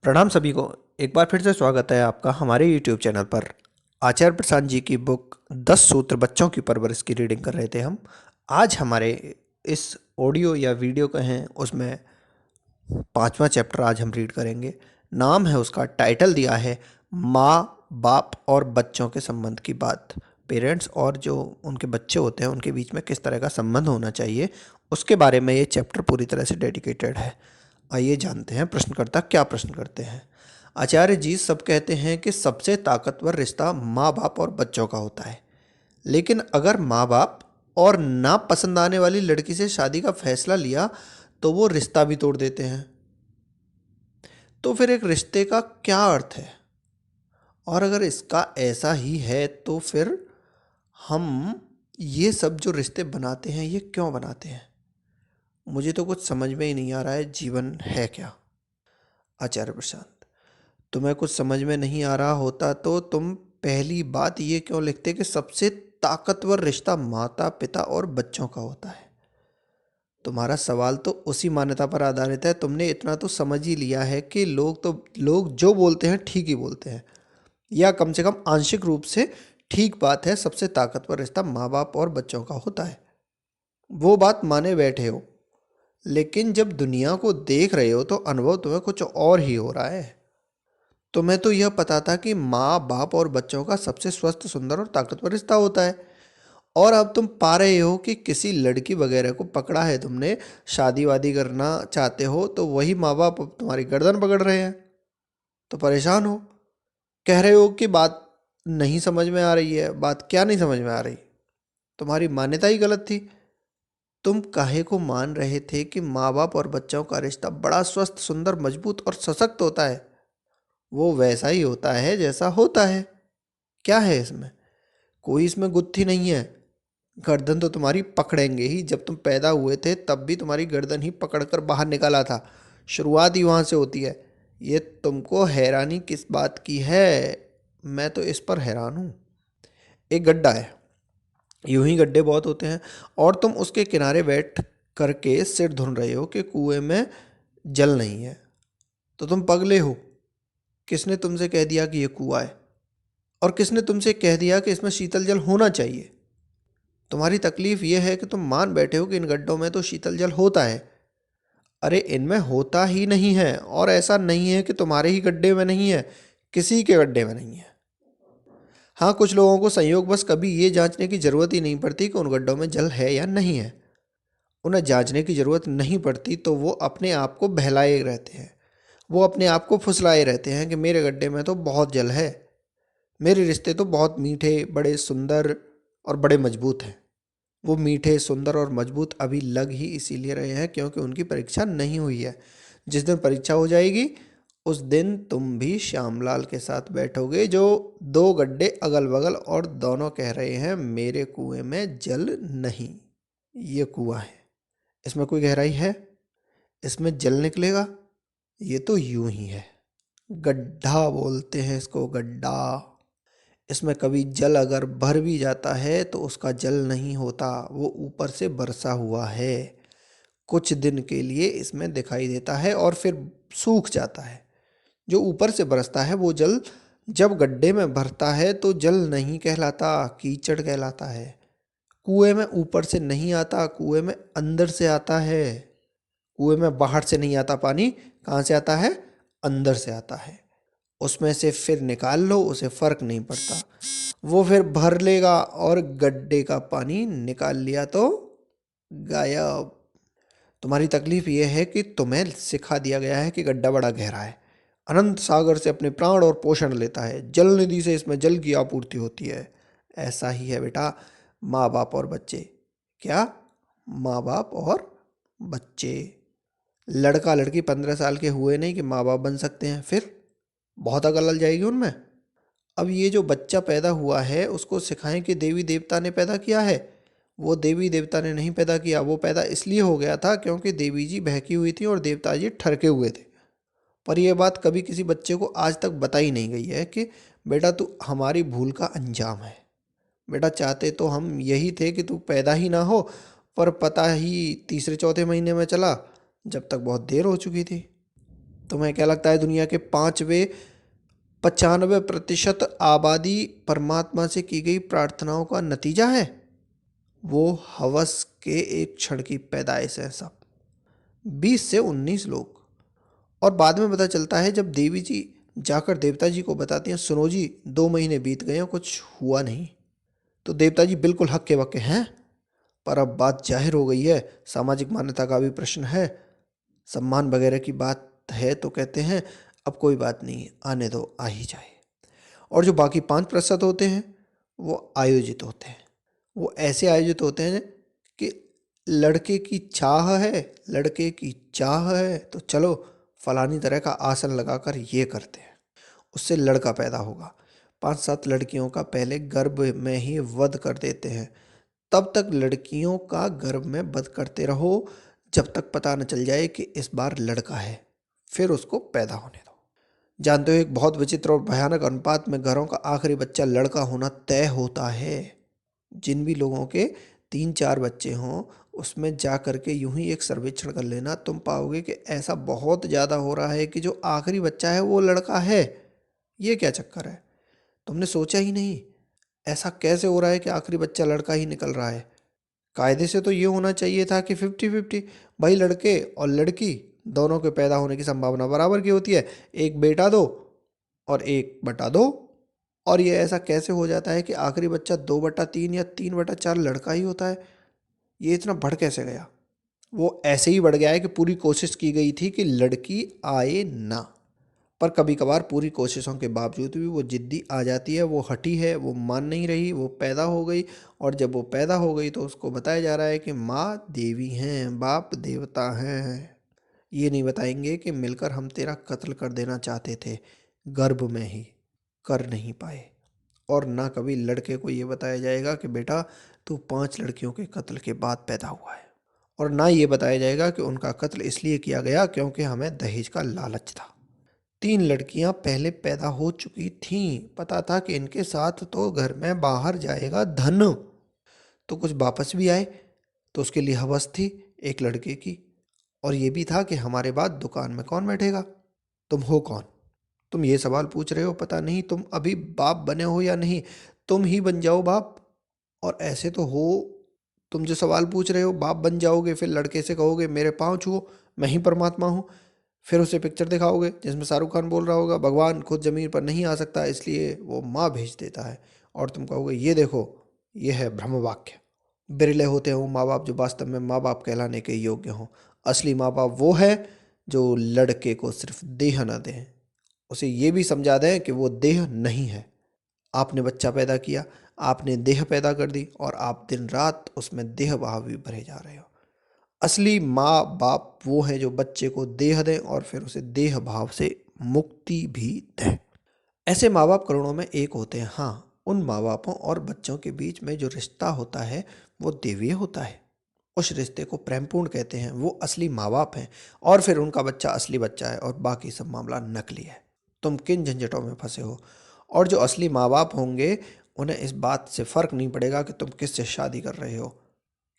प्रणाम सभी को। एक बार फिर से स्वागत है आपका हमारे YouTube चैनल पर। आचार्य प्रसाद जी की बुक 10 सूत्र बच्चों की परवरिश की रीडिंग कर रहे थे हम। आज हमारे इस ऑडियो या वीडियो कहें उसमें 5वां चैप्टर आज हम रीड करेंगे। नाम है उसका, टाइटल दिया है माँ बाप और बच्चों के संबंध की बात। पेरेंट्स और जो उनके बच्चे होते हैं उनके बीच में किस तरह का संबंध होना चाहिए उसके बारे में ये चैप्टर पूरी तरह से डेडिकेटेड है। आइए जानते हैं प्रश्नकर्ता क्या प्रश्न करते हैं। आचार्य जी सब कहते हैं कि सबसे ताकतवर रिश्ता माँ बाप और बच्चों का होता है, लेकिन अगर माँ बाप और ना पसंद आने वाली लड़की से शादी का फैसला लिया तो वो रिश्ता भी तोड़ देते हैं। तो फिर एक रिश्ते का क्या अर्थ है? और अगर इसका ऐसा ही है तो फिर हम ये सब जो रिश्ते बनाते हैं ये क्यों बनाते हैं? मुझे तो कुछ समझ में ही नहीं आ रहा है, जीवन है क्या? आचार्य प्रशांत, तुम्हें कुछ समझ में नहीं आ रहा होता तो तुम पहली बात ये क्यों लिखते कि सबसे ताकतवर रिश्ता माता पिता और बच्चों का होता है? तुम्हारा सवाल तो उसी मान्यता पर आधारित है। तुमने इतना तो समझ ही लिया है कि लोग जो बोलते हैं ठीक ही बोलते हैं, या कम से कम आंशिक रूप से ठीक बात है। सबसे ताकतवर रिश्ता माँ बाप और बच्चों का होता है, वो बात माने बैठे हो। लेकिन जब दुनिया को देख रहे हो तो अनुभव तुम्हें कुछ और ही हो रहा है। तुम्हें तो यह पता था कि माँ बाप और बच्चों का सबसे स्वस्थ सुंदर और ताकतवर रिश्ता होता है, और अब तुम पा रहे हो कि किसी लड़की वगैरह को पकड़ा है तुमने, शादी वादी करना चाहते हो तो वही माँ बाप अब तुम्हारी गर्दन पकड़ रहे हैं। तो परेशान हो, कह रहे हो कि बात नहीं समझ में आ रही है। बात क्या नहीं समझ में आ रही? तुम्हारी मान्यता ही गलत थी। तुम काहे को मान रहे थे कि माँ बाप और बच्चों का रिश्ता बड़ा स्वस्थ सुंदर मजबूत और सशक्त होता है? वो वैसा ही होता है जैसा होता है। क्या है इसमें? कोई इसमें गुत्थी नहीं है। गर्दन तो तुम्हारी पकड़ेंगे ही। जब तुम पैदा हुए थे तब भी तुम्हारी गर्दन ही पकड़कर बाहर निकाला था। शुरुआत ही वहां से होती है। ये तुमको हैरानी किस बात की है? मैं तो इस पर हैरान हूं। एक गड्ढा है, यूं ही गड्ढे बहुत होते हैं, और तुम उसके किनारे बैठ करके सिर धुन रहे हो कि कुएं में जल नहीं है। तो तुम पगले हो। किसने तुमसे कह दिया कि ये कुआं है? और किसने तुमसे कह दिया कि इसमें शीतल जल होना चाहिए? तुम्हारी तकलीफ यह है कि तुम मान बैठे हो कि इन गड्ढों में तो शीतल जल होता है। अरे इनमें होता ही नहीं है। और ऐसा नहीं है कि तुम्हारे ही गड्ढे में नहीं है, किसी के गड्ढे में नहीं है। हाँ, कुछ लोगों को संयोग बस कभी ये जांचने की जरूरत ही नहीं पड़ती कि उन गड्ढों में जल है या नहीं है। उन्हें जांचने की जरूरत नहीं पड़ती तो वो अपने आप को बहलाए रहते हैं। वो अपने आप को फुसलाए रहते हैं कि मेरे गड्ढे में तो बहुत जल है, मेरे रिश्ते तो बहुत मीठे बड़े सुंदर और बड़े मजबूत हैं। वो मीठे सुंदर और मजबूत अभी लग ही इसीलिए रहे हैं क्योंकि उनकी परीक्षा नहीं हुई है। जिस दिन परीक्षा हो जाएगी उस दिन तुम भी श्यामलाल के साथ बैठोगे, जो दो गड्ढे अगल बगल और दोनों कह रहे हैं मेरे कुएं में जल नहीं। ये कुआं है, इसमें कोई गहराई है? इसमें जल निकलेगा? ये तो यूं ही है। गड्ढा बोलते हैं इसको, गड्ढा। इसमें कभी जल अगर भर भी जाता है तो उसका जल नहीं होता, वो ऊपर से बरसा हुआ है। कुछ दिन के लिए इसमें दिखाई देता है और फिर सूख जाता है। जो ऊपर से बरसता है वो जल जब गड्ढे में भरता है तो जल नहीं कहलाता, कीचड़ कहलाता है। कुएं में ऊपर से नहीं आता, कुएं में अंदर से आता है। कुएं में बाहर से नहीं आता पानी, कहाँ से आता है? अंदर से आता है। उसमें से फिर निकाल लो, उसे फर्क नहीं पड़ता। वो फिर भर लेगा और गड्ढे का पानी निकाल लिया तो गायब। तुम्हारी तकलीफ यह है कि तुम्हें सिखा दिया गया है कि गड्ढा बड़ा गहरा है, अनंत सागर से अपने प्राण और पोषण लेता है, जल निधि से इसमें जल की आपूर्ति होती है। ऐसा ही है बेटा, माँ बाप और बच्चे। क्या? माँ बाप और बच्चे। लड़का लड़की 15 साल के हुए नहीं कि माँ बाप बन सकते हैं? फिर बहुत अकल लग जाएगी उनमें। अब ये जो बच्चा पैदा हुआ है उसको सिखाएं कि देवी देवता ने पैदा किया है। वो देवी देवता ने नहीं पैदा किया, वो पैदा इसलिए हो गया था क्योंकि देवी जी बहकी हुई थी और देवता जी ठरके हुए थे। पर यह बात कभी किसी बच्चे को आज तक बताई नहीं गई है कि बेटा तू हमारी भूल का अंजाम है। बेटा चाहते तो हम यही थे कि तू पैदा ही ना हो, पर पता ही तीसरे चौथे महीने में चला, जब तक बहुत देर हो चुकी थी। तुम्हें क्या लगता है दुनिया के 95% आबादी परमात्मा से की गई प्रार्थनाओं का नतीजा है? वो हवस के एक क्षण की पैदाइश है सब। 20 से 19 लोग। और बाद में पता चलता है जब देवी जी जाकर देवता जी को बताती हैं, सुनो जी 2 महीने बीत गए हैं, कुछ हुआ नहीं। तो देवता जी बिल्कुल हक्के बक्के हैं। पर अब बात जाहिर हो गई है, सामाजिक मान्यता का भी प्रश्न है, सम्मान वगैरह की बात है, तो कहते हैं अब कोई बात नहीं, आने दो, आ ही जाए। और जो बाकी 5% होते हैं वो आयोजित होते हैं। वो ऐसे आयोजित होते हैं कि लड़के की चाह है, लड़के की चाह है तो चलो फलानी तरह का आसन लगाकर ये करते हैं, उससे लड़का पैदा होगा। 5-7 लड़कियों का पहले गर्भ में ही वध कर देते हैं। तब तक लड़कियों का गर्भ में वध करते रहो जब तक पता न चल जाए कि इस बार लड़का है, फिर उसको पैदा होने दो। जानते हो एक बहुत विचित्र और भयानक अनुपात में घरों का आखिरी बच्चा लड़का होना तय होता है। जिन भी लोगों के 3-4 बच्चे हों उसमें जा करके यूं ही एक सर्वेक्षण कर लेना, तुम पाओगे कि ऐसा बहुत ज़्यादा हो रहा है कि जो आखिरी बच्चा है वो लड़का है। ये क्या चक्कर है? तुमने सोचा ही नहीं, ऐसा कैसे हो रहा है कि आखिरी बच्चा लड़का ही निकल रहा है? कायदे से तो ये होना चाहिए था कि 50-50, भाई लड़के और लड़की दोनों के पैदा होने की संभावना बराबर की होती है, एक बेटा दो और एक बटा दो। और ये ऐसा कैसे हो जाता है कि आखिरी बच्चा 2/3 या 3/4 लड़का ही होता है? ये इतना बढ़ कैसे गया? वो ऐसे ही बढ़ गया है कि पूरी कोशिश की गई थी कि लड़की आए ना, पर कभी कभार पूरी कोशिशों के बावजूद भी वो जिद्दी आ जाती है, वो हठी है, वो मान नहीं रही, वो पैदा हो गई। और जब वो पैदा हो गई तो उसको बताया जा रहा है कि माँ देवी हैं, बाप देवता हैं। ये नहीं बताएंगे कि मिलकर हम तेरा कत्ल कर देना चाहते थे, गर्भ में ही कर नहीं पाए। और ना कभी लड़के को ये बताया जाएगा कि बेटा तू 5 लड़कियों के कत्ल के बाद पैदा हुआ है। और ना ये बताया जाएगा कि उनका कत्ल इसलिए किया गया क्योंकि हमें दहेज का लालच था। 3 लड़कियां पहले पैदा हो चुकी थीं, पता था कि इनके साथ तो घर में बाहर जाएगा धन। तो कुछ वापस भी आए तो उसके लिए हवस थी एक लड़के की। और ये भी था कि हमारे बाद दुकान में कौन बैठेगा। तुम हो कौन? तुम ये सवाल पूछ रहे हो, पता नहीं तुम अभी बाप बने हो या नहीं। तुम ही बन जाओ बाप। और ऐसे तो हो, तुम जो सवाल पूछ रहे हो बाप बन जाओगे, फिर लड़के से कहोगे मेरे पाँव छुओ, मैं ही परमात्मा हूँ। फिर उसे पिक्चर दिखाओगे जिसमें शाहरुख खान बोल रहा होगा भगवान खुद ज़मीन पर नहीं आ सकता इसलिए वो माँ भेज देता है। और तुम कहोगे ये देखो, ये है ब्रह्म वाक्य। बिरले होते हैं वो माँ बाप जो वास्तव में माँ बाप कहलाने के योग्य हों। असली माँ बाप वो है जो लड़के को सिर्फ देह न दें, उसे ये भी समझा दें कि वो देह नहीं है। आपने बच्चा पैदा किया, आपने देह पैदा कर दी और आप दिन रात उसमें देह भाव भी भरे जा रहे हो। असली माँ बाप वो हैं जो बच्चे को देह दें और फिर उसे देह भाव से मुक्ति भी दें। ऐसे माँ बाप करोड़ों में एक होते हैं। हाँ, उन माँ बापों और बच्चों के बीच में जो रिश्ता होता है वो देवीय होता है। उस रिश्ते को प्रेमपूर्ण कहते हैं, वो असली माँ बाप हैं। और फिर उनका बच्चा असली बच्चा है और बाकी सब मामला नकली है। तुम किन झंझटों में फंसे हो? और जो असली माँ बाप होंगे उन्हें इस बात से फ़र्क नहीं पड़ेगा कि तुम किससे शादी कर रहे हो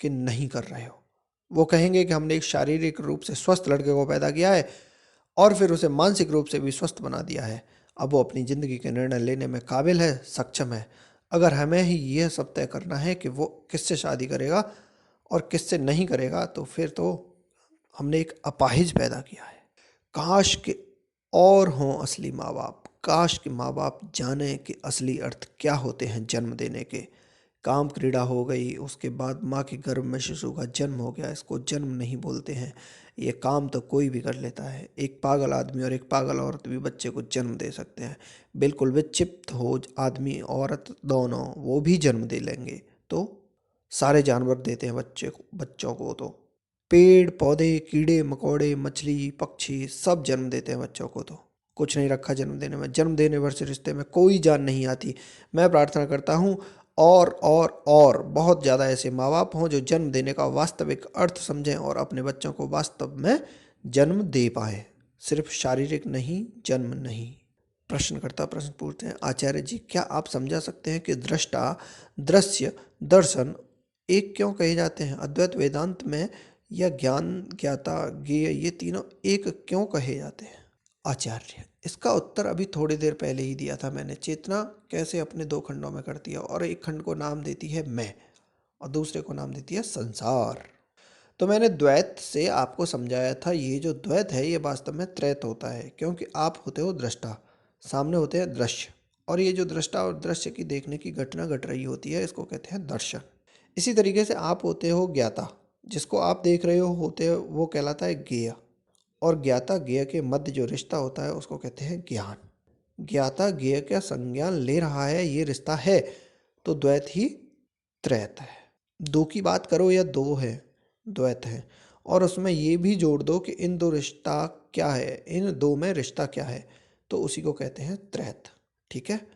कि नहीं कर रहे हो। वो कहेंगे कि हमने एक शारीरिक रूप से स्वस्थ लड़के को पैदा किया है और फिर उसे मानसिक रूप से भी स्वस्थ बना दिया है। अब वो अपनी ज़िंदगी के निर्णय लेने में काबिल है, सक्षम है। अगर हमें ही यह सब तय करना है कि वो किससे शादी करेगा और किससे नहीं करेगा तो फिर तो हमने एक अपाहिज पैदा किया है। काश के और हों असली माँ बाप, काश के माँ बाप जाने कि असली अर्थ क्या होते हैं जन्म देने के। काम क्रीड़ा हो गई, उसके बाद माँ के गर्भ में शिशु का जन्म हो गया, इसको जन्म नहीं बोलते हैं। ये काम तो कोई भी कर लेता है। एक पागल आदमी और एक पागल औरत भी बच्चे को जन्म दे सकते हैं। बिल्कुल विक्षिप्त हो आदमी औरत दोनों, वो भी जन्म दे लेंगे। तो सारे जानवर देते हैं बच्चों को तो पेड़ पौधे कीड़े मकोड़े मछली पक्षी सब जन्म देते हैं बच्चों को। तो कुछ नहीं रखा जन्म देने में, जन्म देने भर से रिश्ते में कोई जान नहीं आती। मैं प्रार्थना करता हूँ और बहुत ज़्यादा ऐसे माँ बाप हों जो जन्म देने का वास्तविक अर्थ समझें और अपने बच्चों को वास्तव में जन्म दे पाएँ, सिर्फ शारीरिक नहीं, जन्म नहीं। प्रश्नकर्ता प्रश्न पूछते हैं, आचार्य जी क्या आप समझा सकते हैं कि दृष्टा, दृश्य, दर्शन एक क्यों कहे जाते हैं? अद्वैत वेदांत में या ज्ञान ज्ञाता ज्ञेय ये तीनों एक क्यों कहे जाते हैं? आचार्य। इसका उत्तर अभी थोड़ी देर पहले ही दिया था मैंने। चेतना कैसे अपने दो खंडों में करती है और एक खंड को नाम देती है मैं और दूसरे को नाम देती है संसार। तो मैंने द्वैत से आपको समझाया था, ये जो द्वैत है ये वास्तव में त्रैत होता है, क्योंकि आप होते हो दृष्टा, सामने होते हैं दृश्य, और ये जो दृष्टा और दृश्य की देखने की घटना घट रही होती है इसको कहते हैं दर्शन। इसी तरीके से आप होते हो ज्ञाता, जिसको आप देख रहे हो होते हो वो कहलाता है ज्ञेय, और ज्ञाता ज्ञेय के मध्य जो रिश्ता होता है उसको कहते हैं ज्ञान। ज्ञाता ज्ञेय का संज्ञान ले रहा है, ये रिश्ता है, तो द्वैत ही त्रैत है। दो की बात करो या दो है, द्वैत है। और उसमें ये भी जोड़ दो कि इन दो रिश्ता क्या है, इन दो में रिश्ता क्या है, तो उसी को कहते हैं त्रैत। ठीक है।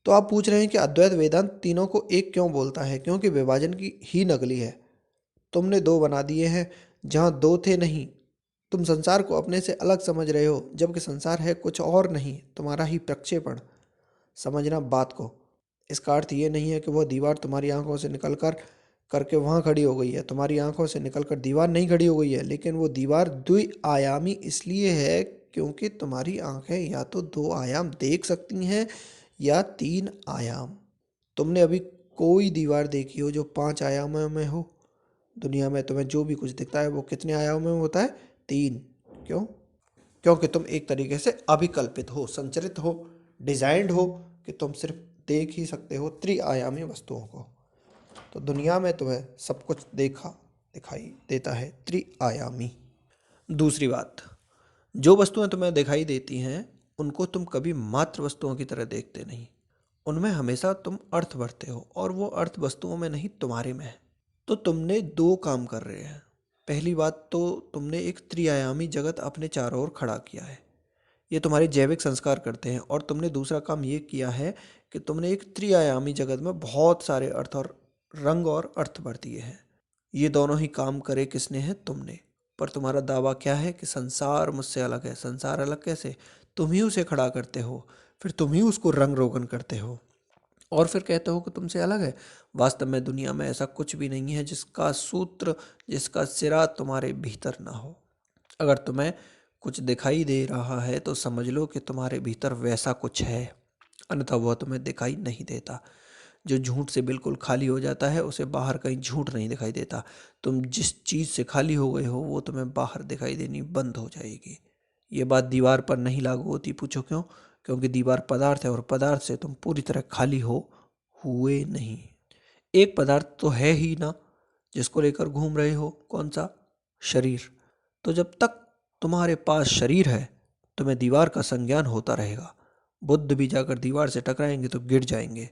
तो आप पूछ रहे हैं कि अद्वैत वेदांत तीनों को एक क्यों बोलता है? क्योंकि विभाजन की ही नकली है। तुमने दो बना दिए हैं जहाँ दो थे नहीं। तुम संसार को अपने से अलग समझ रहे हो, जबकि संसार है कुछ और नहीं, तुम्हारा ही प्रक्षेपण। समझना बात को। इसका अर्थ ये नहीं है कि वह दीवार तुम्हारी आंखों से निकल कर करके वहाँ खड़ी हो गई है। तुम्हारी आंखों से निकल कर दीवार नहीं खड़ी हो गई है, लेकिन वो दीवार द्विआयामी इसलिए है क्योंकि तुम्हारी आंखें या तो दो आयाम देख सकती हैं या तीन आयाम। तुमने अभी कोई दीवार देखी हो जो पांच आयामों में हो? दुनिया में तुम्हें जो भी कुछ दिखता है वो कितने आयामों में होता है? तीन। क्यों? क्योंकि तुम एक तरीके से अभिकल्पित हो, संचरित हो, डिजाइंड हो कि तुम सिर्फ देख ही सकते हो त्रिआयामी वस्तुओं को। तो दुनिया में तुम्हें सब कुछ दिखाई देता है त्रिआयामी। दूसरी बात, जो वस्तुएं तुम्हें दिखाई देती हैं उनको तुम कभी मात्र वस्तुओं की तरह देखते नहीं। उनमें हमेशा तुम अर्थ भरते हो और वो अर्थ वस्तुओं में नहीं तुम्हारे में है। तो तुमने दो काम कर रहे हैं। पहली बात तो तुमने एक त्रिआयामी जगत अपने चारों ओर खड़ा किया है, ये तुम्हारे जैविक संस्कार करते हैं। और तुमने दूसरा काम ये किया है कि तुमने एक त्रिआयामी जगत में बहुत सारे अर्थ और रंग और अर्थ भर दिए हैं। ये दोनों ही काम करे किसने? है तुमने। पर तुम्हारा दावा क्या है कि संसार मुझसे अलग है। संसार अलग कैसे? तुम ही उसे खड़ा करते हो, फिर तुम ही उसको रंग रोगन करते हो और फिर कहते हो कि तुमसे अलग है। वास्तव में दुनिया में ऐसा कुछ भी नहीं है जिसका सूत्र, जिसका सिरा तुम्हारे भीतर ना हो। अगर तुम्हें कुछ दिखाई दे रहा है तो समझ लो कि तुम्हारे भीतर वैसा कुछ है, अन्यथा वह तुम्हें दिखाई नहीं देता। जो झूठ से बिल्कुल खाली हो जाता है उसे बाहर कहीं झूठ नहीं दिखाई देता। तुम जिस चीज़ से खाली हो गए हो वो तुम्हें बाहर दिखाई देनी बंद हो जाएगी। ये बात दीवार पर नहीं लागू होती। पूछो क्यों? क्योंकि दीवार पदार्थ है और पदार्थ से तुम पूरी तरह खाली हो हुए नहीं। एक पदार्थ तो है ही ना जिसको लेकर घूम रहे हो। कौन सा? शरीर। तो जब तक तुम्हारे पास शरीर है तुम्हें दीवार का संज्ञान होता रहेगा। बुद्ध भी जाकर दीवार से टकराएंगे तो गिर जाएंगे।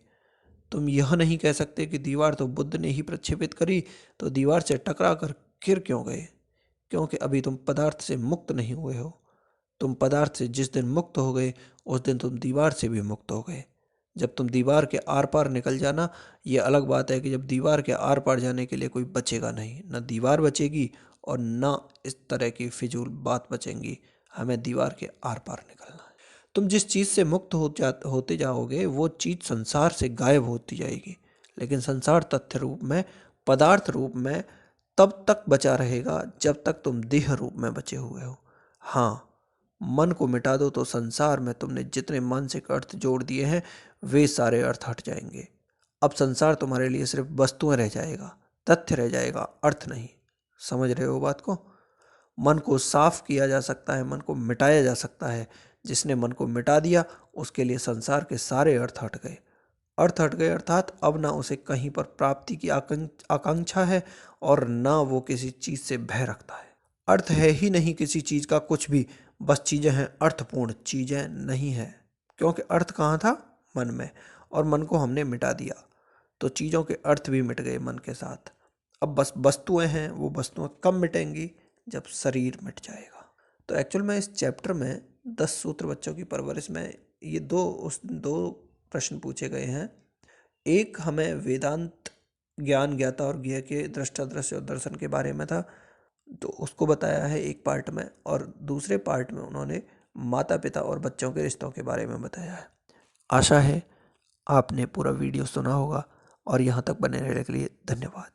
तुम यह नहीं कह सकते कि दीवार तो बुद्ध ने ही प्रक्षेपित करी, तो दीवार से टकरा कर गिर क्यों गए? क्योंकि अभी तुम पदार्थ से मुक्त नहीं हुए हो। तुम पदार्थ से जिस दिन मुक्त हो गए उस दिन तुम दीवार से भी मुक्त हो गए। जब तुम दीवार के आर पार निकल जाना, ये अलग बात है कि जब दीवार के आर पार जाने के लिए कोई बचेगा नहीं, न दीवार बचेगी और न इस तरह की फिजूल बात बचेंगी। हमें दीवार के आर पार निकलना है। तुम जिस चीज़ से मुक्त होते जाओगे वो चीज़ संसार से गायब होती जाएगी, लेकिन संसार तथ्य रूप में, पदार्थ रूप में तब तक बचा रहेगा जब तक तुम देह रूप में बचे हुए हो। हाँ, मन को मिटा दो तो संसार में तुमने जितने मानसिक अर्थ जोड़ दिए हैं वे सारे अर्थ हट जाएंगे। अब संसार तुम्हारे लिए सिर्फ वस्तुएं रह जाएगा, तथ्य रह जाएगा, अर्थ नहीं। समझ रहे हो बात को? मन को साफ किया जा सकता है, मन को मिटाया जा सकता है। जिसने मन को मिटा दिया उसके लिए संसार के सारे अर्थ हट गए। अर्थ हट गए अर्थात अब ना उसे कहीं पर प्राप्ति की आकांक्षा है और ना वो किसी चीज से भय रखता है। अर्थ है ही नहीं किसी चीज का कुछ भी, बस चीजें हैं, अर्थपूर्ण चीजें नहीं है। क्योंकि अर्थ कहाँ था? मन में। और मन को हमने मिटा दिया तो चीजों के अर्थ भी मिट गए मन के साथ। अब बस वस्तुएं हैं, वो वस्तुएं कब मिटेंगी? जब शरीर मिट जाएगा। तो एक्चुअल में इस चैप्टर में 10 सूत्र बच्चों की परवरिश में ये दो प्रश्न पूछे गए हैं। एक हमें वेदांत ज्ञान ज्ञाता और ज्ञेय के दृष्टा दृश्य और दर्शन के बारे में था, तो उसको बताया है एक पार्ट में, और दूसरे पार्ट में उन्होंने माता पिता और बच्चों के रिश्तों के बारे में बताया है। आशा है आपने पूरा वीडियो सुना होगा और यहाँ तक बने रहने के लिए धन्यवाद।